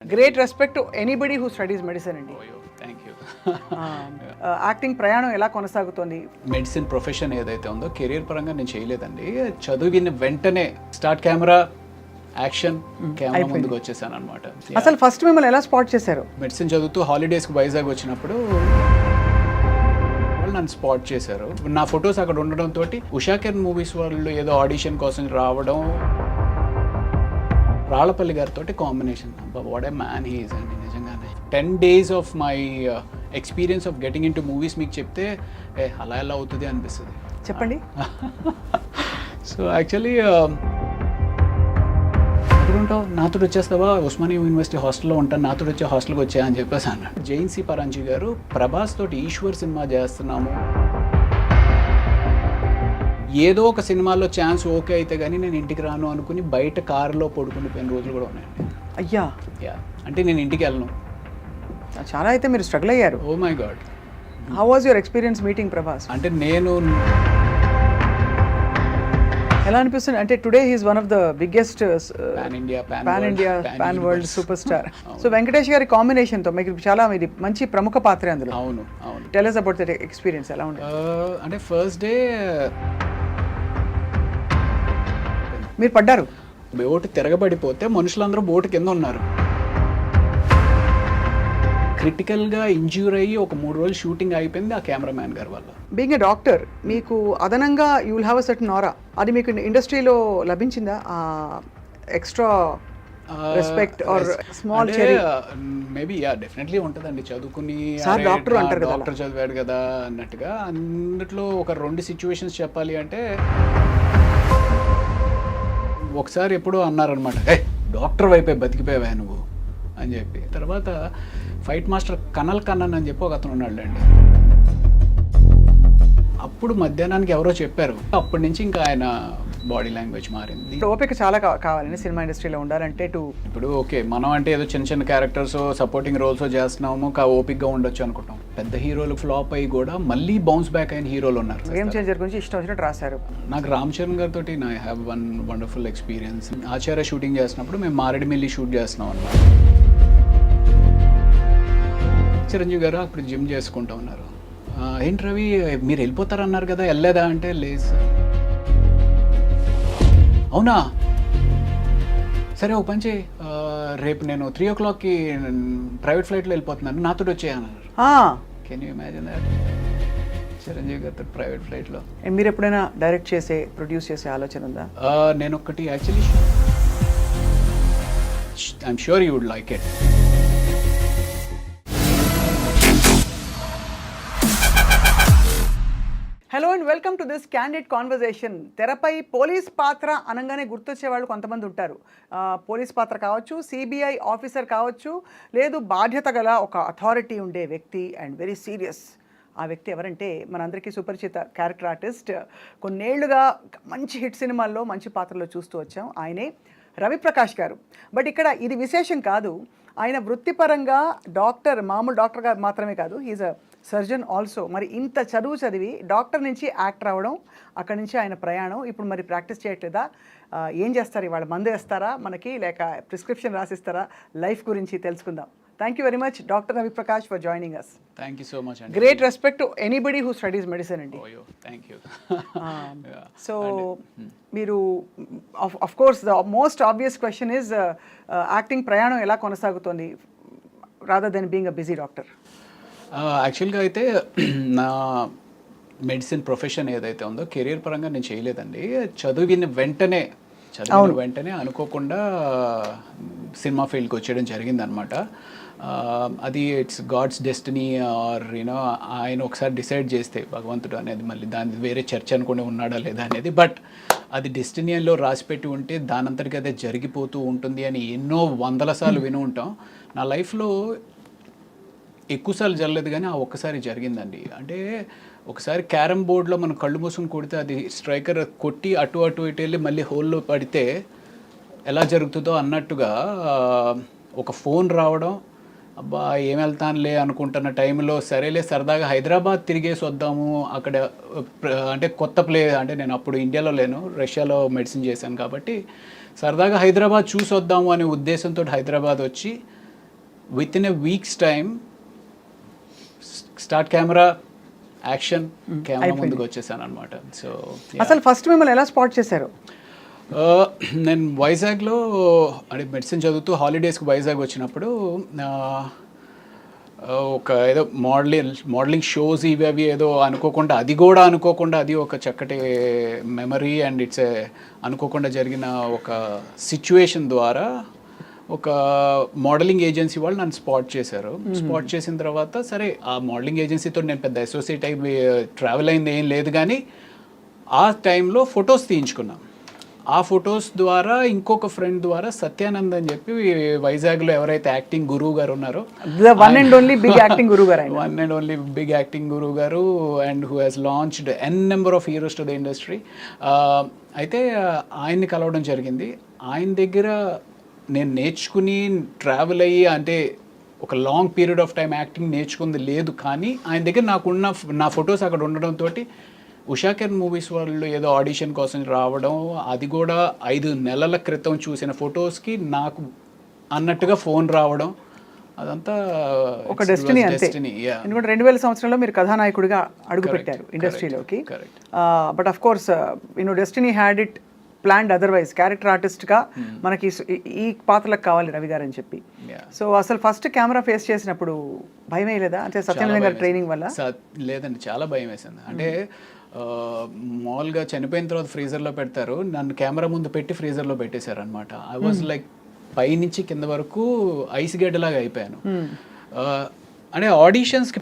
Great respect to anybody who studies medicine అండి. Thank you. Acting ప్రయాణం ఎలా కొనసాగుతోంది? మెడిసిన్ ప్రొఫెషన్ ఏదైతే ఉందో కెరీర్ పరంగా నేను చేయలేదండి. చదివిన వెంటనే స్టార్ట్ కెమెరా యాక్షన్ కెమెరా ముందుకు వచ్చేసాను అనమాట. అసలు ఫస్ట్ మిమ్మల్ని ఎలా స్పాట్ చేశారు? మెడిసిన్ చదువుతూ హాలిడేస్కి వైజాగ్ వచ్చినప్పుడు వాళ్ళు నన్ను స్పాట్ చేశారు. నా ఫొటోస్ అక్కడ ఉండడంతో ఉషాకిరణ్ మూవీస్ వాళ్ళు ఏదో ఆడిషన్ కోసం రావడం, రాళ్ళపల్లి గారితో combination. What a man he is అండి నిజంగానే. 10 days of my experience of getting in to movies మీకు చెప్తే అలా ఎలా అవుతుంది అనిపిస్తుంది. చెప్పండి. సో యాక్చువల్లీ ఎక్కడుంటావు, నాతో వచ్చేస్తావా, ఉస్మానియా యూనివర్సిటీ హాస్టల్లో ఉంటాను, నాతో వచ్చే హాస్టల్కి వచ్చా అని చెప్పేసి అన్నాడు. జైన్సీ పరాంజీ గారు ప్రభాస్ తోటి ఈశ్వర్ సినిమా చేస్తున్నాము, ఏదో ఒక సినిమాలో ఛాన్స్ ఓకే అయితే కానీ నేను ఇంటికి రాను అనుకుని బయట కారులో పడుకునిపోయిన రోజులు కూడా ఉన్నాయండి. అయ్యా. యా, అంటే నేను ఇంటికి వెళ్ళను. చాలా అయితే మీరు స్ట్రగుల్ అయ్యారు. Oh my god. How was your experience meeting Prabhas? అంటే నేను ఎలా అనిపిస్తుంది అంటే today he's one of the biggest pan India pan world super star. So Venkatesh గారి కాంబినేషన్తో మీకు చాలా ఇది మంచి ప్రముఖ పాత్ర అందులో. అవును అవును. Tell us about that experience. ఎలా ఉంది? అంటే ఫస్ట్ డే మీరు పడ్డారు, బోటు తిరగబడిపోతే మనుషులందరూ బోటు కింద ఉన్నారు. క్రిటికల్గా ఇంజ్యూర్ అయ్యి ఒక 3 రోజులు షూటింగ్ అయిపోయింది ఆ కెమెరామ్యాన్ గారి వల్ల. బీయింగ్ ఎ డాక్టర్ మీకు అదనంగా you will have a certain aura. అది మీకు ఇండస్ట్రీలో లభించిందా? Extra respect or small cherry? Maybe yeah, definitely ఉంటుందండి. చదువుకుని డాక్టర్ అంటారు కదా, డాక్టర్ చదివాడు కదా అన్నట్టుగా. అందులో ఒక 2 సిచ్యువేషన్స్ చెప్పాలి అంటే, ఒకసారి ఎప్పుడో అన్నారనమాట, డాక్టర్ వైపే బతికిపోయావా నువ్వు అని చెప్పి. తర్వాత ఫైట్ మాస్టర్ కనల్ కన్నన్ అని చెప్పి ఒక అతను ఉన్నాడులేండి. అప్పుడు మధ్యాహ్నానికి ఎవరో చెప్పారు. అప్పటి నుంచి ఇంకా ఆయన బాడీ లాంగ్వేజ్ మారింది. ఓపిక చాలా కావాలండి సినిమా ఇండస్ట్రీలో ఉండాలంటే. ఇప్పుడు ఓకే, మనం అంటే ఏదో చిన్న చిన్న క్యారెక్టర్స్ సపోర్టింగ్ రోల్స్ చేస్తున్నాము, ఓపిక్గా ఉండొచ్చు అనుకుంటాం. పెద్ద హీరోలు ఫ్లాప్ అయ్యి కూడా మళ్ళీ బౌన్స్ బ్యాక్ అయిన హీరోలు ఉన్నారు. గేమ్ చేంజర్ గురించి ఇష్టం వచ్చినట్టు రాశారు. నాకు రామ్ చరణ్ గారితో I have one wonderful experience. Acharya shooting చేసినప్పుడు మేము మారేడుమిల్లి షూట్ చేస్తున్నాం అన్నమాట. చిరంజీవి గారు అప్పుడు జిమ్ చేసుకుంటూ ఉన్నారు. ఏంటి రవి మీరు వెళ్ళిపోతారన్నారు కదా, వెళ్ళలేదా అంటే, లేదు. అవునా, సరే ఓ పని చేయి, రేపు నేను 3 o'clockకి ప్రైవేట్ ఫ్లైట్లో వెళ్ళిపోతున్నాను, నాతో వచ్చేయన్నారు. Can you imagine that? Chiranjeevi గారితో ప్రైవేట్ ఫ్లైట్లో. మీరు ఎప్పుడైనా డైరెక్ట్ చేసే ప్రొడ్యూస్ చేసే ఆలోచన ఉందా? నేను ఒకటి actually I'm sure you would like it. Hello and welcome to this candid conversation. తెరపై పోలీస్ పాత్ర అనగానే గుర్తొచ్చే వాళ్ళు కొంతమంది ఉంటారు. పోలీస్ పాత్ర కావచ్చు, సిబిఐ ఆఫీసర్ కావచ్చు, లేదు బాధ్యత గల ఒక అథారిటీ ఉండే వ్యక్తి అండ్ వెరీ సీరియస్. ఆ వ్యక్తి ఎవరంటే మనందరికీ సుపరిచిత క్యారెక్టర్ ఆర్టిస్ట్, కొన్నేళ్లుగా మంచి హిట్ సినిమాల్లో మంచి పాత్రలో చూస్తూ వచ్చాం. ఆయనే రవిప్రకాష్ గారు. బట్ ఇక్కడ ఇది విశేషం కాదు, ఆయన వృత్తిపరంగా డాక్టర్, మామూలు డాక్టర్గా మాత్రమే కాదు, ఈజ్ అ సర్జన్ ఆల్సో. మరి ఇంత చదువు చదివి డాక్టర్ నుంచి యాక్టర్ అవ్వడం, అక్కడి నుంచి ఆయన ప్రయాణం. ఇప్పుడు మరి ప్రాక్టీస్ చేయట్లేదా? ఏం చేస్తారు ఇవాళ? మందు వేస్తారా మనకి, లేక ప్రిస్క్రిప్షన్ రాసిస్తారా? లైఫ్ గురించి తెలుసుకుందాం. Thank you very much doctor Raviprakash for joining us. Thank you so much అండి. Great respect to anybody who studies medicine అండి. Thank you. సో మీరు of course the most obvious question is acting ప్రయాణం ఎలా కొనసాగుతోంది rather then being a busy doctor? యాక్చువల్గా అయితే నా medicine profession ఏదైతే ఉందో కెరీర్ పరంగా నేను చేయలేదండి. చదివిన వెంటనే అనుకోకుండా సినిమా ఫీల్డ్కి వచ్చేయడం జరిగిందనమాట. అది it's god's destiny or you know ఆయన ఒకసారి డిసైడ్ చేస్తే భగవంతుడు అనేది, మళ్ళీ దాని వేరే చర్చ అనుకుని ఉన్నాడా లేదా అనేది, బట్ అది డెస్టినీలో రాసిపెట్టి ఉంటే దానంతటికి అదే జరిగిపోతూ ఉంటుంది అని ఎన్నో వందల సార్లు విని ఉంటాం. నా లైఫ్లో ఎక్కువసార్లు జరగలేదు కానీ ఆ ఒక్కసారి జరిగిందండి. అంటే ఒకసారి క్యారమ్ బోర్డ్లో మనం కళ్ళు మూసుకుని కొడితే అది స్ట్రైకర్ కొట్టి అటు ఇటు వెళ్ళి మళ్ళీ హోల్లో పడితే ఎలా జరుగుతుందో అన్నట్టుగా ఒక ఫోన్ రావడం, అబ్బా ఏం వెళ్తానులే అనుకుంటున్న టైంలో సరేలే సరదాగా హైదరాబాద్ తిరిగేసి వద్దాము అక్కడ అంటే కొత్త అంటే నేను అప్పుడు ఇండియాలో లేను, రష్యాలో మెడిసిన్ చేశాను కాబట్టి సరదాగా హైదరాబాద్ చూసి వద్దాము అనే ఉద్దేశంతో హైదరాబాద్ వచ్చి with in a weeks time start camera action camera ముందుకు వచ్చేసాను అనమాట. సో అసలు ఫస్ట్ మిమ్మల్ని ఎలా స్పాట్ చేశారు? నేను వైజాగ్లో అంటే మెడిసిన్ చదువుతూ హాలిడేస్కి వైజాగ్ వచ్చినప్పుడు ఒక ఏదో మోడలింగ్ షోస్ ఇవి అవి ఏదో అనుకోకుండా అది ఒక చక్కటి మెమరీ అండ్ ఇట్స్ అనుకోకుండా జరిగిన ఒక సిచ్యువేషన్ ద్వారా ఒక మోడలింగ్ ఏజెన్సీ వాళ్ళు నన్ను స్పాట్ చేశారు. స్పాట్ చేసిన తర్వాత సరే ఆ మోడలింగ్ ఏజెన్సీతో నేను పెద్ద అసోసియేట్ అయ్యి ట్రావెల్ అయింది ఏం లేదు, కానీ ఆ టైంలో ఫొటోస్ తీయించుకున్నాం. ఆ ఫొటోస్ ద్వారా ఇంకొక ఫ్రెండ్ ద్వారా సత్యానంద్ అని చెప్పి వైజాగ్లో ఎవరైతే యాక్టింగ్ గురువు గారు ఉన్నారో, one and only big acting గురువు గారు and who has launched an number of heroes to the industry. అయితే ఆయన్ని కలవడం జరిగింది. ఆయన దగ్గర నేను నేర్చుకుని ట్రావెల్ అయ్యి అంటే ఒక long period of time acting నేర్చుకుంది లేదు, కానీ ఆయన దగ్గర నా ఫొటోస్ అక్కడ ఉండడంతో ఉషాకిరణ్ మూవీస్ వాళ్ళు ఏదో ఆడిషన్ కోసం రావడం, అది కూడా 5 నెలల క్రితం చూసిన ఫొటోస్కి నాకు అన్నట్టుగా ఫోన్ రావడం, అదంతా ఒక డెస్టినీ. అంతే, ఎందుకంటే 2000 సంవత్సరంలో మీరు కథానాయకుడిగా అడుగుపెట్టారు ఇండస్ట్రీలోకి. But of course destiny had it planned otherwise. Character ఆర్టిస్ట్గా మనకి ఈ పాత్రలకు కావాలి రవి గారు అని చెప్పి. సో అసలు ఫస్ట్ కెమెరా ఫేస్ చేసినప్పుడు భయం లేదా? అంటే సత్యనారాయణ గారి ట్రైనింగ్ వల్ల? లేదండి, చాలా భయం వేసింది. అంటే మామూలుగా చనిపోయిన తర్వాత ఫ్రీజర్లో పెడతారు, నన్ను కెమెరా ముందు పెట్టి ఫ్రీజర్లో పెట్టేశారు అనమాట. ఐ వాజ్ లైక్ పైనుంచి కింద వరకు ఐస్ గడ్డలాగా అయిపోయాను. అంటే ఆడిషన్స్కి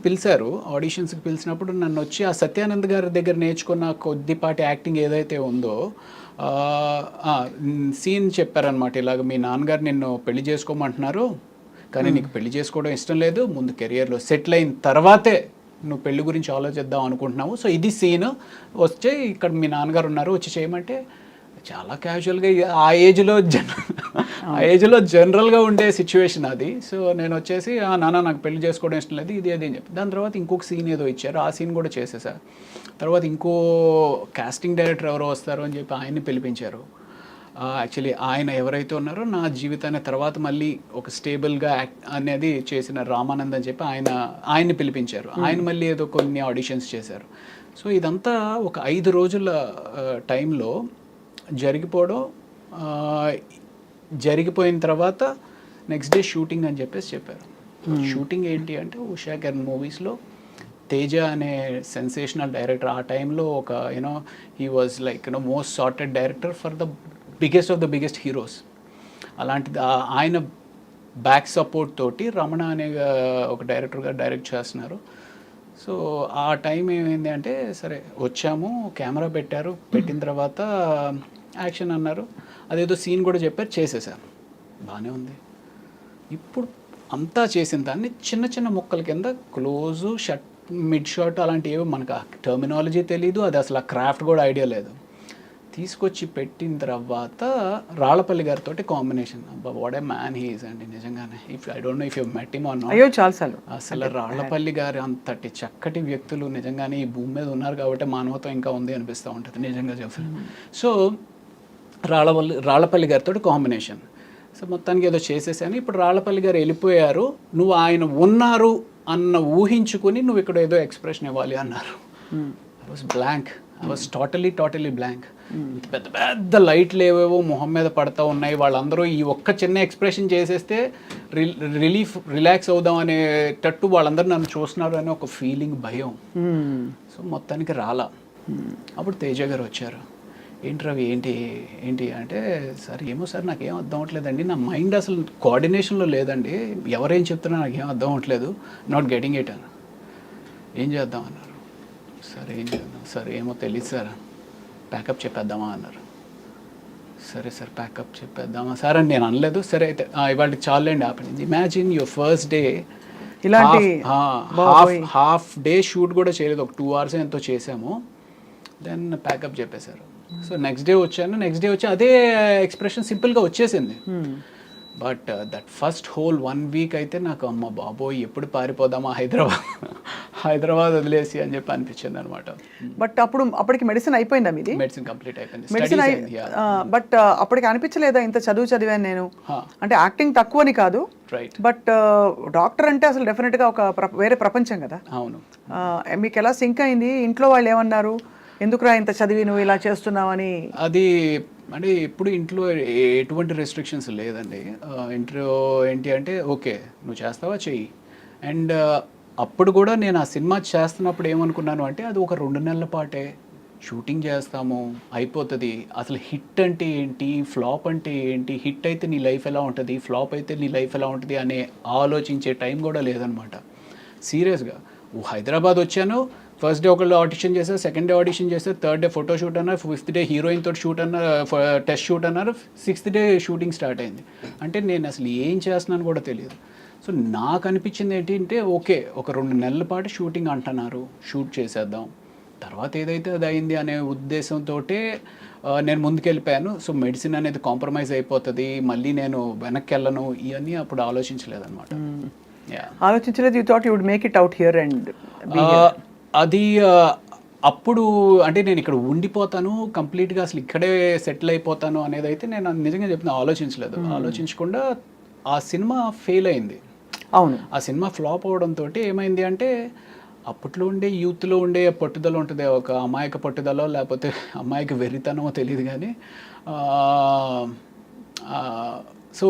పిలిచినప్పుడు నన్ను వచ్చి ఆ సత్యానంద్ గారి దగ్గర నేర్చుకున్న కొద్దిపాటి యాక్టింగ్ ఏదైతే ఉందో సీన్ చెప్పారనమాట. ఇలాగ మీ నాన్నగారు నిన్ను పెళ్లి చేసుకోమంటున్నారు, కానీ నీకు పెళ్లి చేసుకోవడం ఇష్టం లేదు, ముందు కెరియర్లో సెటిల్ అయిన తర్వాతే నువ్వు పెళ్లి గురించి ఆలోచిద్దాం అనుకుంటున్నావు, సో ఇది సీన్ వచ్చే ఇక్కడ మీ నాన్నగారు ఉన్నారు వచ్చి చేయమంటే చాలా క్యాజువల్గా ఆ ఏజ్లో జనరల్గా ఉండే సిచ్యువేషన్ అది. సో నేను వచ్చేసి నాన్న నాకు పెళ్లి చేసుకోవడం ఇష్టం లేదు ఇది అది అని చెప్పి, దాని తర్వాత ఇంకొక సీన్ ఏదో ఇచ్చారు, ఆ సీన్ కూడా చేసేసా. తర్వాత ఇంకో కాస్టింగ్ డైరెక్టర్ ఎవరో వస్తారు అని చెప్పి ఆయన్ని పిలిపించారు. యాక్చువల్లీ ఆయన ఎవరైతే ఉన్నారో నా జీవితాన్ని తర్వాత మళ్ళీ ఒక స్టేబుల్గా అనేది చేసిన రామానంద్ అని చెప్పి ఆయన్ని పిలిపించారు. ఆయన మళ్ళీ ఏదో కొన్ని ఆడిషన్స్ చేశారు. సో ఇదంతా ఒక 5 రోజుల టైంలో జరిగిపోయిన తర్వాత నెక్స్ట్ డే షూటింగ్ అని చెప్పేసి చెప్పారు. షూటింగ్ ఏంటి అంటే ఉషాకిరణ్ మూవీస్లో తేజ అనే సెన్సేషనల్ డైరెక్టర్ ఆ టైంలో ఒక he was like most sorted director for the biggest of the biggest heroes. అలాంటిది ఆయన బ్యాక్ సపోర్ట్ తోటి రమణ అనే ఒక డైరెక్టర్గా డైరెక్ట్ చేస్తున్నారు. సో ఆ టైం ఏమైంది అంటే సరే వచ్చాము, కెమెరా పెట్టిన తర్వాత యాక్షన్ అన్నారు, అదేదో సీన్ కూడా చెప్పారు, చేసేసారు, బాగానే ఉంది. ఇప్పుడు అంతా చేసిన దాన్ని చిన్న చిన్న ముక్కల కింద క్లోజు షర్ట్ మిడ్ షాట్ అలాంటివి ఏవో మనకు టర్మినాలజీ తెలీదు, అది అసలు ఆ క్రాఫ్ట్ కూడా ఐడియా లేదు. తీసుకొచ్చి పెట్టిన తర్వాత రాళ్ళపల్లి గారితో కాంబినేషన్, అబ్బా what a man he is అండి నిజంగానే. I don't no if you met him or not. అయ్యో చాలాసార్లు. అసలు రాళ్ళపల్లి గారు అంతటి చక్కటి వ్యక్తులు నిజంగానే ఈ భూమి మీద ఉన్నారు కాబట్టి మానవత్వం ఇంకా ఉంది అనిపిస్తూ ఉంటుంది నిజంగా చెప్పాను. సో రాళ్ళపల్లి గారితో కాంబినేషన్. సో మొత్తానికి ఏదో చేసేసాను. ఇప్పుడు రాళ్ళపల్లి గారు వెళ్ళిపోయారు, నువ్వు ఆయన ఉన్నారు అన్న ఊహించుకుని నువ్వు ఇక్కడ ఏదో ఎక్స్ప్రెషన్ ఇవ్వాలి అన్నారు. I was blank, I was totally blank. పెద్ద పెద్ద లైట్లు ఏవేవో మొహం మీద పడతా ఉన్నాయి, వాళ్ళందరూ ఈ ఒక్క చిన్న ఎక్స్ప్రెషన్ చేసేస్తే రిలాక్స్ అవుదాం అనేటట్టు వాళ్ళందరూ నన్ను చూస్తున్నారు అనే ఒక ఫీలింగ్, భయం. సో మొత్తానికి రాలా. అప్పుడు తేజ గారు వచ్చారు, ఏంటి రవి ఏంటి అంటే, సార్ ఏమో సార్ నాకేం అర్థం అవ్వట్లేదండి, నా మైండ్ అసలు కోఆర్డినేషన్లో లేదండి, ఎవరేం చెప్తున్నా నాకేం అర్థం అవ్వట్లేదు, నాట్ గెటింగ్ ఇట్ అని. ఏం చేద్దాం అన్నారు. సరే ఏం చేద్దాం సార్, ఏమో తెలియదు సార్, ప్యాకప్ చెప్పేద్దామా అన్నారు. సరే సార్ ప్యాకప్ చెప్పేద్దామా సార్ అని నేను అనలేదు. సరే అయితే ఇవాళ చాలండి ఆపండి. Imagine your first day, half day shoot కూడా చేయలేదు, ఒక 2 hours ఎంతో చేసాము, దెన్ ప్యాకప్ చెప్పేశారు. సో నెక్స్ట్ డే వచ్చి అదే ఎక్స్ప్రెషన్ సింపుల్గా వచ్చేసింది. But that first whole 1 week అయితే నాకు అమ్మ బాబోయ్ ఎప్పుడు పారిపోదామా హైదరాబాద్ వదిలేసి అని చెప్పి అనిపించింది అనమాట. బట్ అప్పటికి మెడిసిన్ అయిపోయిందా మీది? మెడిసిన్ కంప్లీట్ అయిపోయింది. మెడిసిన్ Studies అయింది, yeah. బట్ అప్పటికి అనిపించలేదా ఇంత చదువు చదివాను నేను, అంటే యాక్టింగ్ తక్కువని కాదు, రైట్. బట్ డాక్టర్ అంటే అసలు డెఫినెట్గా ఒక వేరే ప్రపంచం కదా. అవును. మీకు ఎలా సింక్ అయింది? ఇంట్లో వాళ్ళు ఏమన్నారు, ఎందుకురా ఇంత చదివి నువ్వు ఇలా చేస్తున్నావని? అది అంటే ఎప్పుడు ఇంట్లో ఎటువంటి రెస్ట్రిక్షన్స్ లేదండి. ఇంట్లో ఏంటి అంటే ఓకే నువ్వు చేస్తావా చెయ్యి. అండ్ అప్పుడు కూడా నేను ఆ సినిమా చేస్తున్నప్పుడు ఏమనుకున్నాను అంటే అది ఒక 2 నెలల పాటే షూటింగ్ చేస్తాము అయిపోతుంది. అసలు హిట్ అంటే ఏంటి, ఫ్లాప్ అంటే ఏంటి, హిట్ అయితే నీ లైఫ్ ఎలా ఉంటుంది, ఫ్లాప్ అయితే నీ లైఫ్ ఎలా ఉంటుంది అనే ఆలోచించే టైం కూడా లేదనమాట. సీరియస్గా హైదరాబాద్ వచ్చాను, ఫస్ట్ డే ఒకళ్ళు ఆడిషన్ చేశారు, సెకండ్ డే ఆడిషన్ చేశారు, థర్డ్ డే ఫోటో షూట్ అన్నారు, 5th డే హీరోయిన్ తోటి షూట్ అన్నారు, టెస్ట్ షూట్ అన్నారు, 6th డే షూటింగ్ స్టార్ట్ అయింది. అంటే నేను అసలు ఏం చేస్తున్నాను కూడా తెలియదు. సో నాకు అనిపించింది ఏంటంటే ఓకే ఒక 2 నెలల పాటు షూటింగ్ అంటున్నారు, షూట్ చేసేద్దాం, తర్వాత ఏదైతే అది అయింది అనే ఉద్దేశంతో నేను ముందుకెళ్ళిపోయాను. సో మెడిసిన్ అనేది కాంప్రమైజ్ అయిపోతుంది, మళ్ళీ నేను వెనక్కి వెళ్ళను, ఇవన్నీ అప్పుడు ఆలోచించలేదన్నమాట. ఆలోచించలేదు. You thought you would make it out here and అది అప్పుడు అంటే నేను ఇక్కడ ఉండిపోతాను కంప్లీట్గా, అసలు ఇక్కడే సెటిల్ అయిపోతాను అనేది అయితే నేను నిజంగా చెప్తున్నా ఆలోచించలేదు. ఆలోచించకుండా ఆ సినిమా ఫెయిల్ అయింది. అవును. ఆ సినిమా ఫ్లాప్ అవడంతో ఏమైంది అంటే అప్పట్లో ఉండే యూత్లో ఉండే పట్టుదల ఉంటుంది, ఒక అమాయక పట్టుదల లేకపోతే అమాయక వెర్రితనమో తెలియదు కానీ సో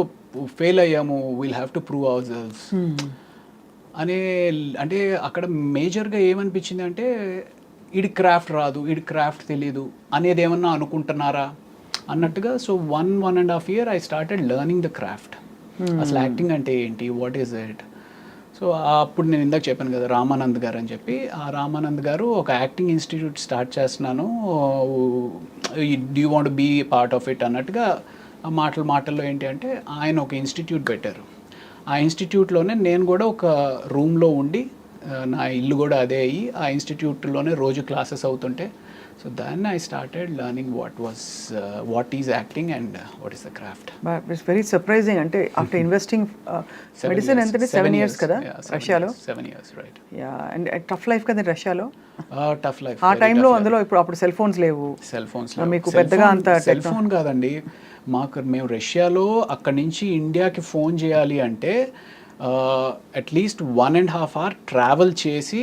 ఫెయిల్ అయ్యాము, we'll have to prove our selves అనే. అంటే అక్కడ మేజర్గా ఏమనిపించింది అంటే ఈడి క్రాఫ్ట్ రాదు, ఈడి క్రాఫ్ట్ తెలీదు అనేది ఏమన్నా అనుకుంటున్నారా అన్నట్టుగా. So 1.5 year I started learning the craft. అసలు యాక్టింగ్ అంటే ఏంటి, వాట్ ఈస్ ఇట్. సో అప్పుడు నేను ఇందాక చెప్పాను కదా రామానంద్ గారు అని చెప్పి, ఆ రామానంద్ గారు ఒక యాక్టింగ్ ఇన్స్టిట్యూట్ స్టార్ట్ చేస్తున్నాను, do you want be part of it అన్నట్టుగా ఆ మాటల్లో ఏంటి అంటే ఆయన ఒక ఇన్స్టిట్యూట్ పెట్టారు. ఆ ఇన్స్టిట్యూట్లోనే నేను కూడా ఒక రూమ్లో ఉండి, నా ఇల్లు కూడా అదే అయ్యి ఆ ఇన్స్టిట్యూట్లోనే రోజు క్లాసెస్ అవుతుంటే, సో దాన్ని I started learning what is acting and what is the craft. It's very surprising. అంటే ఆఫ్టర్ ఇన్వెస్టింగ్ మెడిసిన్ ఎంత 7 years కదా రష్యాలో? 7 years, right. Yeah, and tough life కదా రష్యాలో. టఫ్ లైఫ్ ఆ టైంలో అందులో అప్పుడు సెల్ ఫోన్స్ లేవు, మీకు పెద్దగా అంత సెల్ ఫోన్ కాదండి. మేము రష్యాలో అక్కడి నుంచి ఇండియాకి ఫోన్ చేయాలి అంటే అట్లీస్ట్ 1.5 hour ట్రావెల్ చేసి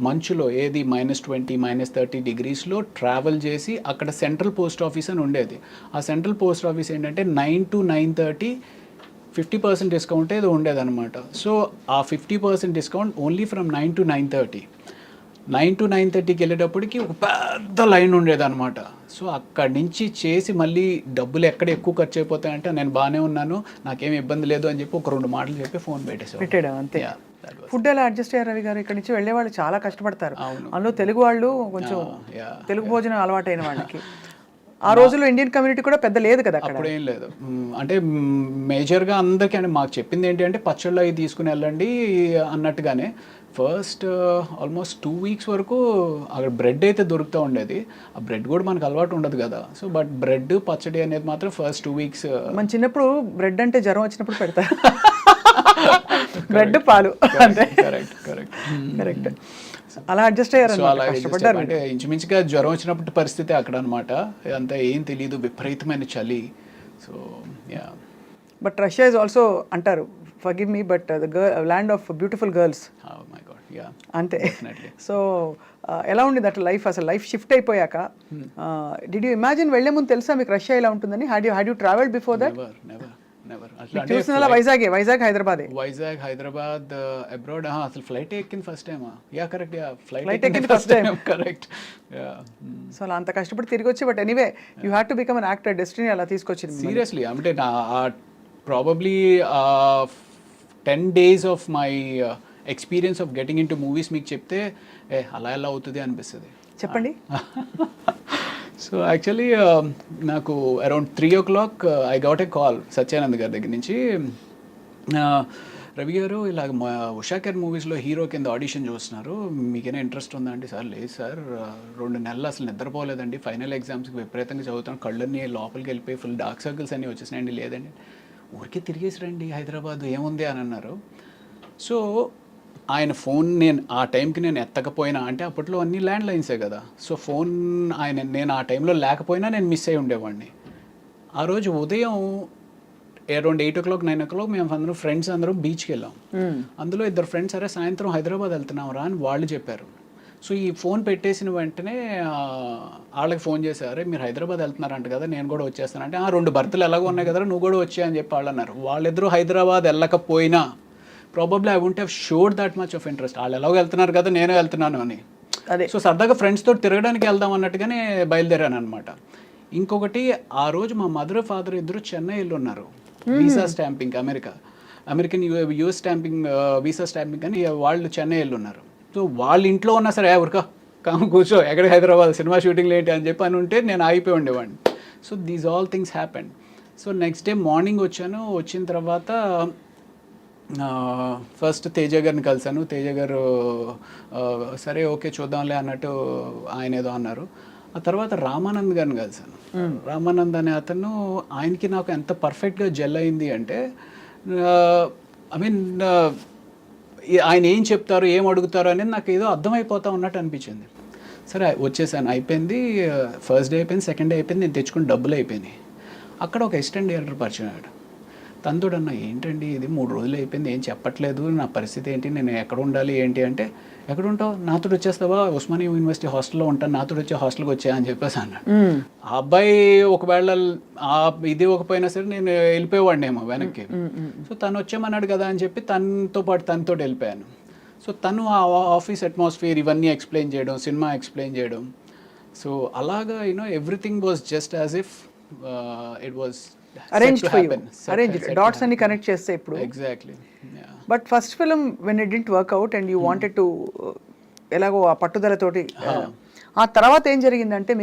మంచులో, ఏది -20 -30 degreesలో ట్రావెల్ చేసి అక్కడ సెంట్రల్ పోస్ట్ ఆఫీస్ అని ఉండేది. ఆ సెంట్రల్ పోస్ట్ ఆఫీస్ ఏంటంటే 9 to 9:30 50% డిస్కౌంట్ ఏదో ఉండేదన్నమాట. సో ఆ 50% discount only from 9 to 9:30. 9 to 9:30కి వెళ్ళేటప్పటికి ఒక పెద్ద లైన్ ఉండేదన్నమాట. సో అక్కడి నుంచి చేసి మళ్ళీ డబ్బులు ఎక్కడ ఎక్కువ ఖర్చు అయిపోతాయంటే నేను బాగానే ఉన్నాను, నాకేం ఇబ్బంది లేదు అని చెప్పి ఒక 2 మాటలు చెప్పి ఫోన్ పెట్టాడు అంతే. ఫుడ్ ఎలా అడ్జస్ట్ అయ్యారు రవి గారు? ఇక్కడ నుంచి వెళ్ళే వాళ్ళు చాలా కష్టపడతారు, అవును. అందులో తెలుగు వాళ్ళు కొంచెం తెలుగు భోజనం అలవాటైన వాళ్ళకి. ఆ రోజుల్లో ఇండియన్ కమ్యూనిటీ కూడా పెద్ద లేదు కదా అక్కడ. అప్పుడు ఏం లేదు. అంటే మేజర్గా అందరికీ అంటే మాకు చెప్పింది ఏంటి అంటే పచ్చళ్ళు అవి తీసుకుని వెళ్ళండి అన్నట్టుగానే. ఫస్ట్ ఆల్మోస్ట్ 2 weeks వరకు అక్కడ బ్రెడ్ అయితే దొరుకుతూ ఉండేది. ఆ బ్రెడ్ కూడా మనకు అలవాటు ఉండదు కదా. సో బట్ బ్రెడ్ పచ్చడి అనేది మాత్రం ఫస్ట్ 2 weeks. మన చిన్నప్పుడు బ్రెడ్ అంటే జ్వరం వచ్చినప్పుడు పెడతారు, బ్రెడ్ పాలు అంతే. కరెక్ట్. అలా అడ్జస్ట్ అయ్యారు, కష్టపడ్డారు. అంటే ఇంచుమించుగా జ్వరం వచ్చినప్పుడు పరిస్థితి అక్కడ అనమాట. అంతా ఏం తెలియదు, విపరీతమైన చలి. So yeah. But Russia is also అంటారు, forgive me, but the land of beautiful girls. Oh my God, yeah. అంతే. సో ఎలా ఉండేది అట్లా లైఫ్? అసలు లైఫ్ షిఫ్ట్ అయిపోయాక డిడ్ యూ ఇమాజిన్ వెళ్లే ముందు తెలుసా మీకు రష్యా ఇలా ఉంటుందని? Had you travelled before that? Never. చూసిన వైజాగ్ హైదరాబాద్ అబ్రాడ్. అసలు ఫ్లైట్ ఎక్కిన first time. Yeah correct. Yeah flight ఎక్కిన ఫస్ట్ టైం. కరెక్ట్. సో అలా అంత కష్టపడి తిరిగి వచ్చి, but anyway you had to become an actor. Destiny అలా తీసుకొచ్చింది. సీరియస్లీ అంటే probably 10 days of my experience of getting into movies మీకు చెప్తే అలా ఎలా అవుతుంది అనిపిస్తుంది. చెప్పండి. సో యాక్చువల్లీ నాకు around 3 o'clock I got a call Satyanand గారి దగ్గర నుంచి. రవి గారు ఇలాగ ఉషాకర్ మూవీస్లో హీరో కింద ఆడిషన్ చూస్తున్నారు, మీకేనా ఇంట్రెస్ట్ ఉందా అంటే? సార్ లేదు సార్, 2 నెలలు అసలు నిద్రపోలేదండి, ఫైనల్ ఎగ్జామ్స్కి విపరీతంగా చదువుతాను, కళ్ళన్నీ లోపలికి వెళ్ళిపోయి ఫుల్ డార్క్ సర్కిల్స్ అన్నీ వచ్చేసినాయండి. లేదండి. ఊరికే తిరిగేసి రండి హైదరాబాద్ ఏముంది అని అన్నారు. సో ఆయన ఫోన్ ఆ టైంకి నేను ఎత్తకపోయినా, అంటే అప్పట్లో అన్ని ల్యాండ్ లైన్సే కదా, సో ఫోన్ నేను ఆ టైంలో లేకపోయినా నేను మిస్ అయి ఉండేవాడిని. ఆ రోజు ఉదయం అరౌండ్ 8 o'clock 9 o'clock మేము అందరం ఫ్రెండ్స్ అందరం బీచ్కి వెళ్ళాం. అందులో 2 ఫ్రెండ్స్ సరే సాయంత్రం హైదరాబాద్ వెళ్తున్నాం రా అని వాళ్ళు చెప్పారు. సో ఈ ఫోన్ పెట్టేసిన వెంటనే వాళ్ళకి ఫోన్ చేశారు, మీరు హైదరాబాద్ వెళ్తున్నారంట కదా, నేను కూడా వచ్చేస్తానంటే 2 బర్త్లు ఎలాగో ఉన్నాయి కదా నువ్వు కూడా వచ్చా అని చెప్పి వాళ్ళు అన్నారు. వాళ్ళిద్దరూ హైదరాబాద్ వెళ్ళకపోయినా probably I won't have showed that much of interest. వాళ్ళు ఎలాగో వెళ్తున్నారు కదా నేను వెళ్తున్నాను అని. అదే సో సరదాగా ఫ్రెండ్స్ తోటి తిరగడానికి వెళ్దాం అన్నట్టుగానే బయలుదేరాను అనమాట. ఇంకొకటి, ఆ రోజు మా మదర్ ఫాదర్ ఇద్దరు చెన్నైలో ఉన్నారు, visa stamping, American US stamping, visa stamping అని వాళ్ళు చెన్నైలో ఉన్నారు. సో వాళ్ళ ఇంట్లో ఉన్నా సరే ఊరికా కూర్చో ఎక్కడ హైదరాబాద్ సినిమా షూటింగ్లు ఏంటి అని చెప్పి అని ఉంటే నేను ఆగిపోయి ఉండేవాడిని. So these all things happened. So next day morning వచ్చాను. వచ్చిన తర్వాత ఫస్ట్ తేజ గారిని కలిశాను. తేజ గారు సరే ఓకే చూద్దాంలే అన్నట్టు ఆయన ఏదో అన్నారు. ఆ తర్వాత రామానంద్ గారిని కలిశాను. రామానంద్ అనే అతను, ఆయనకి నాకు ఎంత పర్ఫెక్ట్గా జెల్ అయింది అంటే, ఐ మీన్ ఆయన ఏం చెప్తారు ఏం అడుగుతారు అనేది నాకు ఏదో అర్థమైపోతా ఉన్నట్టు అనిపించింది. సరే వచ్చేసాను, అయిపోయింది. ఫస్ట్ డే అయిపోయింది, సెకండ్ డే అయిపోయింది, నేను తెచ్చుకుని డబ్బులు అయిపోయినాయి. అక్కడ ఒక అసిస్టెంట్ డైరెక్టర్ పరిచయం అయ్యాడు. తనతోడు అన్న ఏంటండి ఇది 3 రోజులు అయిపోయింది ఏం చెప్పట్లేదు, నా పరిస్థితి ఏంటి, నేను ఎక్కడ ఉండాలి ఏంటి అంటే, ఎక్కడ ఉంటావు, నాతో వచ్చేస్తావా, ఉస్మానియా యూనివర్సిటీ హాస్టల్లో ఉంటాను, నాతో వచ్చే హాస్టల్కి వచ్చా అని చెప్పేసి అన్నాడు. ఆ అబ్బాయి ఒకవేళ ఇది ఒకపోయినా సరే నేను వెళ్ళిపోయేవాడినేమో వెనక్కి. సో తను వచ్చామన్నాడు కదా అని చెప్పి తనతో పాటు తనతో వెళ్ళిపోయాను. సో తను ఆ ఆఫీస్ అట్మాస్ఫియర్ ఇవన్నీ ఎక్స్ప్లెయిన్ చేయడం, సినిమా ఎక్స్ప్లెయిన్ చేయడం. సో అలాగా everything was just as if it was arranged for you, arranged, dots అన్ని కనెక్ట్ చేస్తే ఇప్పుడు. Exactly. But first film when it didn't work out and you wanted to, ఎలాగో ఆ పట్టుదలతోటి, ఆ తర్వాత ఏం జరిగిందంటే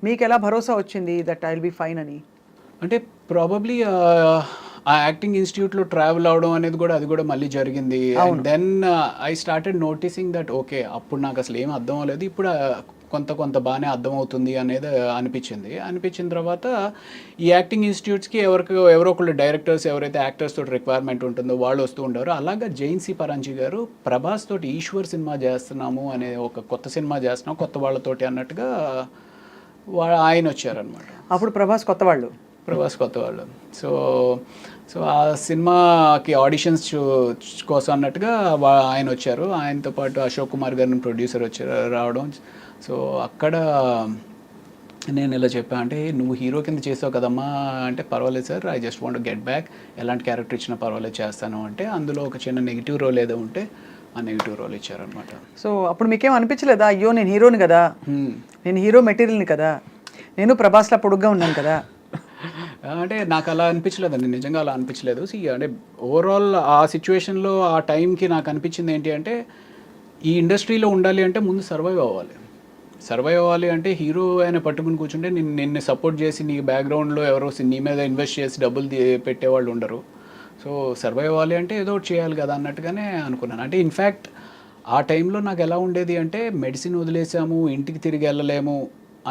మీకు ఎలా భరోసా వచ్చింది that I will be fine అని? అంటే ప్రాబబ్లీ ఆ యాక్టింగ్ ఇన్స్టిట్యూట్లో ట్రావెల్ అవడం అనేది కూడా అది కూడా మళ్ళీ జరిగింది. And then I started noticing that okay, అప్పుడు నాకు అసలు ఏం అర్థం అవ్వలేదు, ఇప్పుడు కొంత బాగానే అర్థమవుతుంది అనేది అనిపించిన తర్వాత ఈ యాక్టింగ్ ఇన్స్టిట్యూట్స్కి ఎవరో ఒకళ్ళు డైరెక్టర్స్, ఎవరైతే యాక్టర్స్ తోటి రిక్వైర్మెంట్ ఉంటుందో వాళ్ళు వస్తూ ఉంటారు. అలాగా జైన్సీ పరంజీ గారు ప్రభాస్ తోటి ఈశ్వర్ సినిమా చేస్తున్నాము అనే ఒక కొత్త సినిమా చేస్తున్నాం కొత్త వాళ్ళతోటి అన్నట్టుగా ఆయన వచ్చారనమాట. అప్పుడు ప్రభాస్ కొత్త వాళ్ళు. సో ఆ సినిమాకి ఆడిషన్స్ కోసం అన్నట్టుగా ఆయన వచ్చారు. ఆయనతో పాటు అశోక్ కుమార్ గారిని ప్రొడ్యూసర్ రావడం. సో అక్కడ నేను ఇలా చెప్పాను, అంటే నువ్వు హీరో కింద చేసావు కదమ్మా అంటే, పర్వాలేదు sir, I just want get back, ఎలాంటి క్యారెక్టర్ ఇచ్చినా పర్వాలేదు చేస్తాను అంటే, అందులో ఒక చిన్న నెగిటివ్ రోల్ ఏదో ఉంటే ఆ నెగిటివ్ రోల్ ఇచ్చారనమాట. సో అప్పుడు మీకేం అనిపించలేదా, అయ్యో నేను హీరోని కదా, నేను హీరో మెటీరియల్ని కదా, నేను ప్రభాస్లా పొడుగ్గా ఉన్నాను కదా? అంటే నాకు అలా అనిపించలేదండి, నిజంగా అలా అనిపించలేదు. అంటే ఓవరాల్ ఆ సిచ్యువేషన్లో ఆ టైంకి నాకు అనిపించింది ఏంటి అంటే, ఈ ఇండస్ట్రీలో ఉండాలి అంటే ముందు సర్వైవ్ అవ్వాలి అంటే హీరో ఆయన పట్టుకుని కూర్చుంటే నిన్ను సపోర్ట్ చేసి నీ బ్యాక్గ్రౌండ్లో ఎవరో నీ మీద ఇన్వెస్ట్ చేసి డబ్బులు పెట్టేవాళ్ళు ఉండరు. సో సర్వైవ్ అవ్వాలి అంటే ఏదో ఒకటి చేయాలి కదా అన్నట్టుగానే అనుకున్నాను. అంటే ఇన్ఫ్యాక్ట్ ఆ టైంలో నాకు ఎలా ఉండేది అంటే, మెడిసిన్ వదిలేసాము, ఇంటికి తిరిగి వెళ్ళలేము